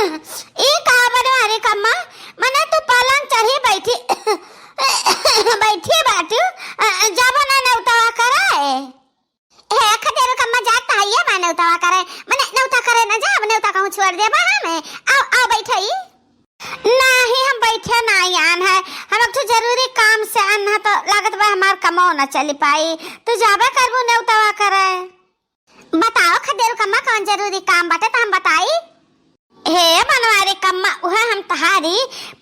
ई का बनवारी कम्मा मने तू पलंग चढ़ी बैठी बैठी बाटू जब ना नौतवा करे हे खदेर कम्मा जाता है ये मैं नौतवा करे मने नौता करे ना जा नौता कहूं छोड़ दे बा हमें आओ बैठई नहीं हम बैठे नहीं आन है हम तो जरूरी काम से आन है तो लागत बा हमार कमो ना चली पाई तू जाबे करबो नौतवा करे बताओ खदेर कम्मा कौन जरूरी काम बाटे तो हम बताई हे बनवारी कम्मा वह हम तहारी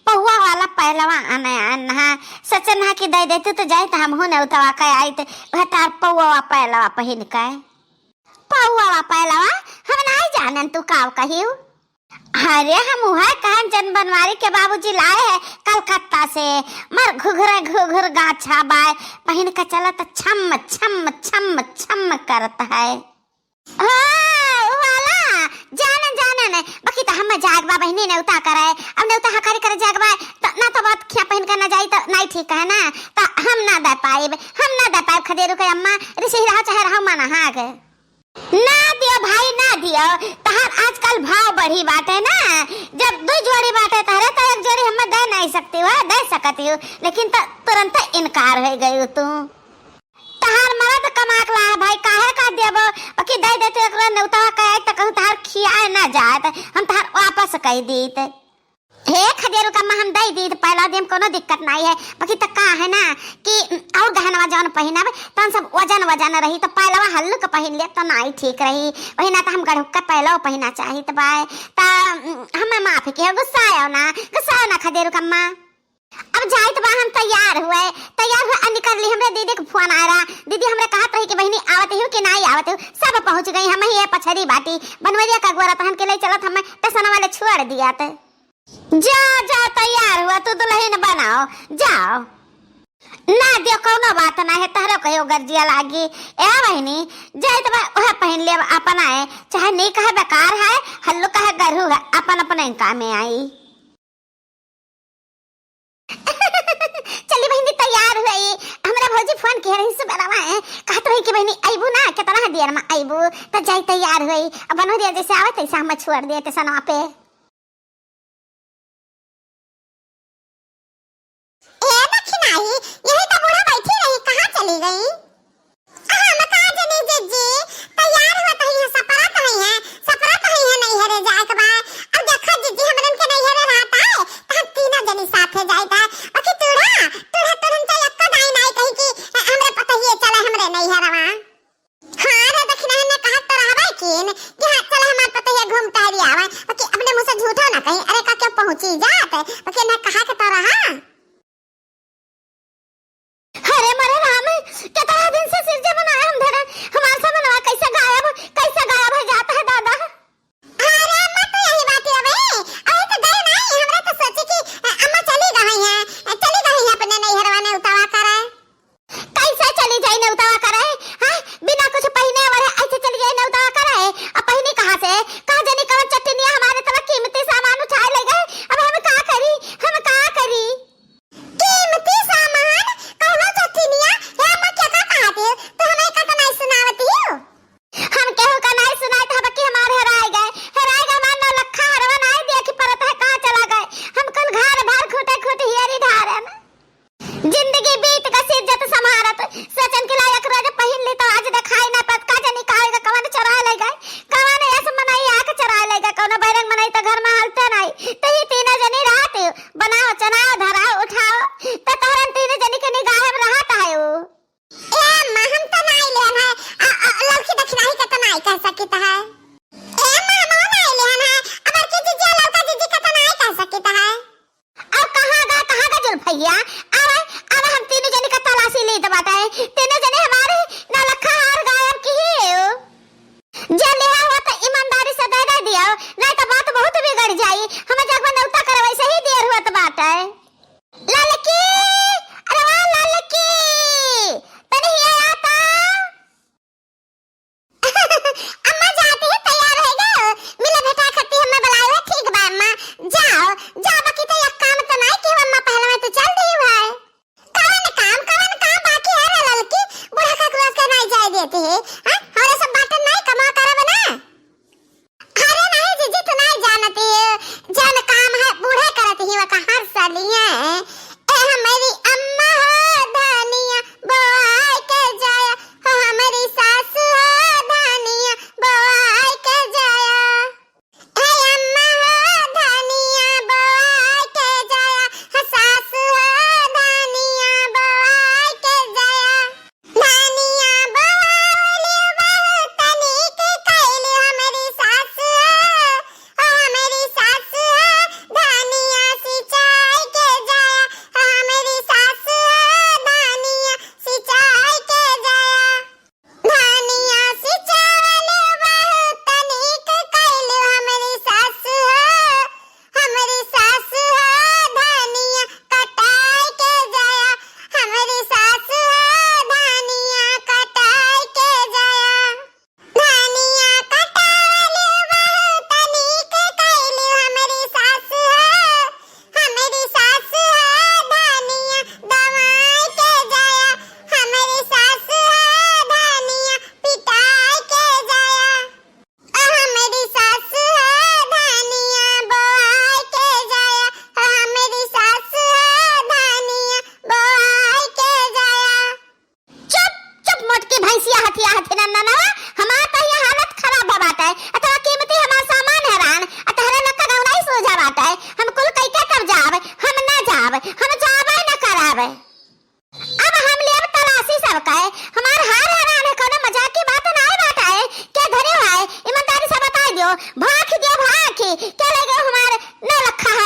पहुआ वाला पहलवा आने आना सचन है कि दे देते तो जाए तो हम हो न उतवा के आई तो वह तार पहुआ पहलवा पहन के पहुआ पहलवा हम नहीं जानन तू काव कहियो अरे हम वह कहन जन बनवारी के बाबूजी लाए है कलकत्ता से मर घुघर गाछा बाय पहन के चला तो छम छम छम छम करता है वाला जान बाकी तो हम जागबा बहनी ने उता करे अब ने उता हकारी करे जागबा तो ना तो बात खिया पहन के ना जाई तो नहीं ठीक है ना तो हम ना दे पाए खदेरू के अम्मा ऋषि रहा चाहे रहा माना हाग ना दियो भाई ना दियो तहार आजकल भाव बढ़ी बाटे ना जब दो जोड़ी बाटे तहरे तो एक जोड़ी हम दे नहीं सकती हो दे सकती हो लेकिन तुरंत इनकार हो गई तू तहार मरद कमाक ला भाई काहे का देबो बाकी दे देते एकरा नौता कहे त कहूं तहार खियाए ना जात हम तहार वापस कह दीत हे खदेरू कम्मा हम दे दीत पहला दिन कोनो दिक्कत नहीं है बाकी त का है ना कि और गहनवा जौन पहिनाबे तन सब वजन रही तो पहलवा हल्लुक पहिन ले तो नहीं ठीक रही वही ना तो हम गढ़ुक का पहलवा पहिना चाहिए तो बाय त हम माफी के गुस्सा आयो ना खदेरू कम्मा अब जाए तो हम तैयार हुए निकल ली हमरे दीदी को फोन आ रहा दीदी हमरे कहत रही कि बहनी आवत हो कि नहीं आवत हो सब पहुंच गई हम ही पछरी बाटी बनवरिया का गोरा पहन के ले चलत हम टेशन वाले छोड़ दिया थे जा तैयार हुआ तू दुल्हन बनाओ जाओ ना दियो कोनो बात ना है तहरो कहियो गर्जिया लागी ए बहनी जाए तो वह पहन ले अपना है चाहे नहीं कहे बेकार है हल्लू कहे गरू है अपन अपने काम में आई चली बहनी तैयार हुई हमरा भौजी फोन के रही से बरावा है कहत रही कि बहनी आइबू ना कितना देर में आइबू त जाई तैयार हुई अब बनो दिया जैसे आवत ऐसे हम छोड़ दिए थे सनवा पे ए दक्षिणाई यही तो बूढ़ा बैठी रही कहां चली गई हम कहां जने जज्जी तैयार होत ही सपरा तो है नहीं हरे जाए के बाद अब देखो जज्जी हमरन के नहीं हरे रहता है त तीनों जनी साथे जाईता बाकी तुरंत एक दाई नहीं कही कि हमरे पता ही चला हमरे नहीं हरवा हां रे दक्षिणा ने कहा तो रहबे किन कि हां चला हमार पता ही घूमता ही आवे बाकी अपने मुंह से झूठो ना कहीं अरे का क्यों पहुंची जात बाकी ना कहा के तो रहा अरे मरे राम कितना दिन से सिर जे बनाया हम धरे हमार से बनवा कैसे गायब हो जाता है दादा अरे मत यही बात है बे अरे तो दे नहीं हमरे तो सोचे कि अम्मा चली गई है अपने नहीं हरवाने उतावा करे कैसे चली जाई ने उतावा करे हां बिना कुछ पहने वाले ऐसे चली जाई ने उतावा करे अब पहनी कहां से कहां जाने कौन चटनिया हमारे तरह कीमती सामान उठा ले गए अब हम का करी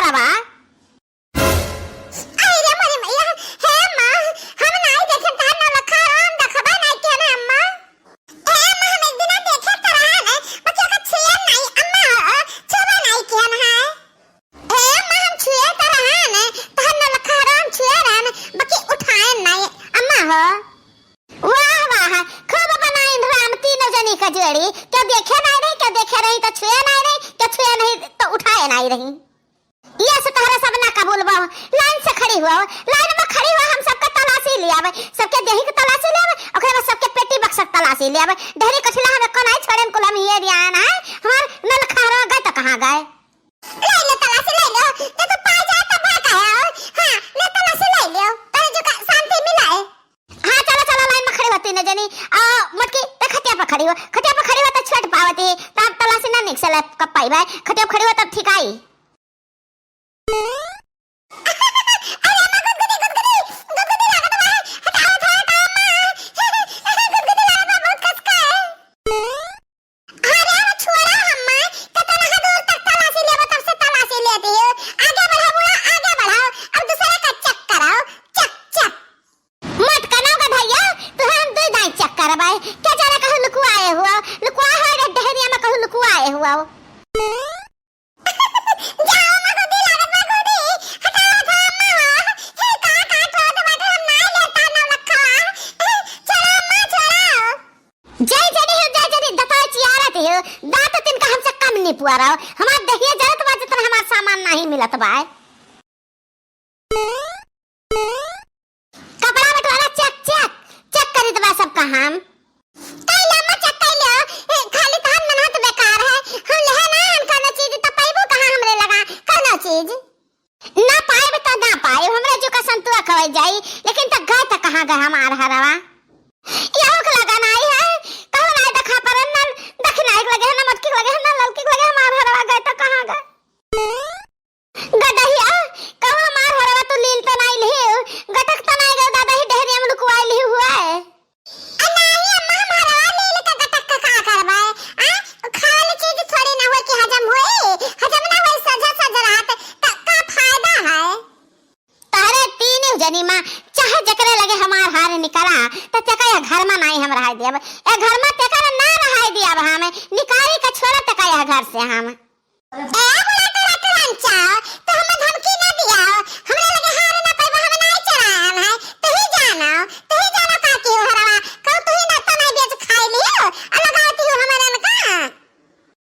हरवा अरे मोरे मैया हे अम्मा हम नहीं देखे तार न लखा हम देखबा नहीं के ना अम्मा ए अम्मा हम एक दिन देखे त रहा है बच्चा का छुए नहीं अम्मा छुबा नहीं के ना है ए अम्मा हम छुए त रहा है तार न लखा हम छुए रहा है बाकी उठाए नहीं अम्मा हो वाह वाह खूब बनाई राम तीनों जनी का जोड़ी क्या देखे रही तो छुए नहीं रही क्या छुए नहीं तो उठाए नहीं रही ये से तहरा सब ना कबूल बा लाइन से खड़ी हुआ लाइन में खड़ी हुआ हम सबका तलाशी ले आवे सबके देही के तलाशी ले आवे ओकरे बाद सबके पेटी बक्सक तलाशी ले आवे ढेरी कछला हमें कोनाई छोड़न कुलम ये रियान है हमार नल खारा गए तो कहां गए ले ले तलाशी ले लो तो तू पा जाए तो भाग आया हां ले तलाशी ले लो तेरे जो शांति मिला है हां चलो चलो लाइन में खड़ी होती न जनी आ मटकी ते खटिया पर खड़ी हो तो छट पावती तब तलाशी ना निकले कब पाई भाई खटिया खड़ी हो तब ठीक आई हमार दहिया जरूरत बा जितना हमार सामान नहीं मिलत बा कपड़ा बटवारा चेक करी दबा सबका हम कैला म चेक कैलो खाली तो हम मनहत बेकार है हम ले ना हम कोनो चीज त पाइबो कहां हमरे लगा कोनो चीज ना पाइब तो ना पाइब हमरे जो का संतुआ खवई जाई लेकिन त गए त कहां गए हमार हरवा यहो के लगा नहीं है कहू नहीं देखा पर न दखना एक लगे ना मटकी लगे ना ललकी लगे हमार हरवा गए तो कहां गए गदहिया कहू हमार हरवा तो लील तो नहीं ली गटक तो नहीं गए दादा ही ढेरी में लुकवाई ली हुआ है नहीं अम्मा हमारा लील का गटक का करवाए आ खाली चीज थोड़ी ना हो कि हजम ना होए सजा रात का फायदा है तारे तीन जनी मां चाहे जकरे लगे हमार हार निकला त तका घर में नहीं हम रह देब ए घर में तका ना रह दिया हमें निकाली का छोरा तका घर से हम ए बुला तो रंचा तो हमें धमकी ना दिया हमरे लगे हार ना पाइबा हमें नहीं चढ़ान है तू ही जाना का की हरवा कौ तू ही ना तो नहीं बेच खाई लियो आ लगाती हो हमारे का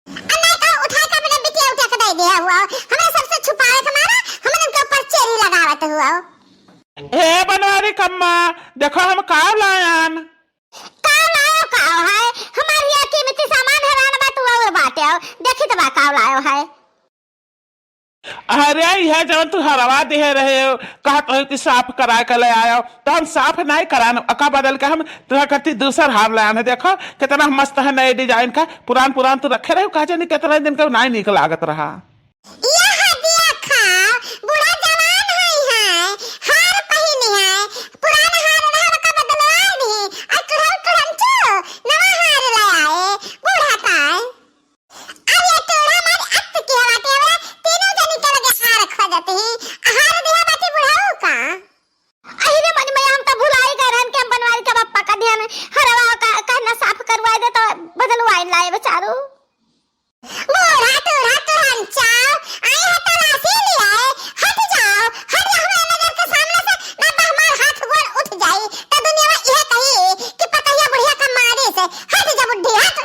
अन्ना का उठा के अपने बिटिया उठा के दे दिया हुआ हमें सबसे छुपाए के मारा हमने उनके ऊपर चेरी लगावत हुआ ए बनवारी कम्मा देखो हम का लायन का है हमारी यहाँ कीमती सामान हराना बा तू और बाटे देखी तो बा का लायो है अरे यह जब तू हरवा दे रहे हो कहत हो कि साफ करा के ले आयो तो हम साफ नहीं करान अका बदल के हम तुहा करती दूसर हार लायन है देखो कितना मस्त है नए डिजाइन का पुरान तू रखे रहे कहा जाने कितना दिन का नहीं निक लागत रहा हट जा बुढ़ी हट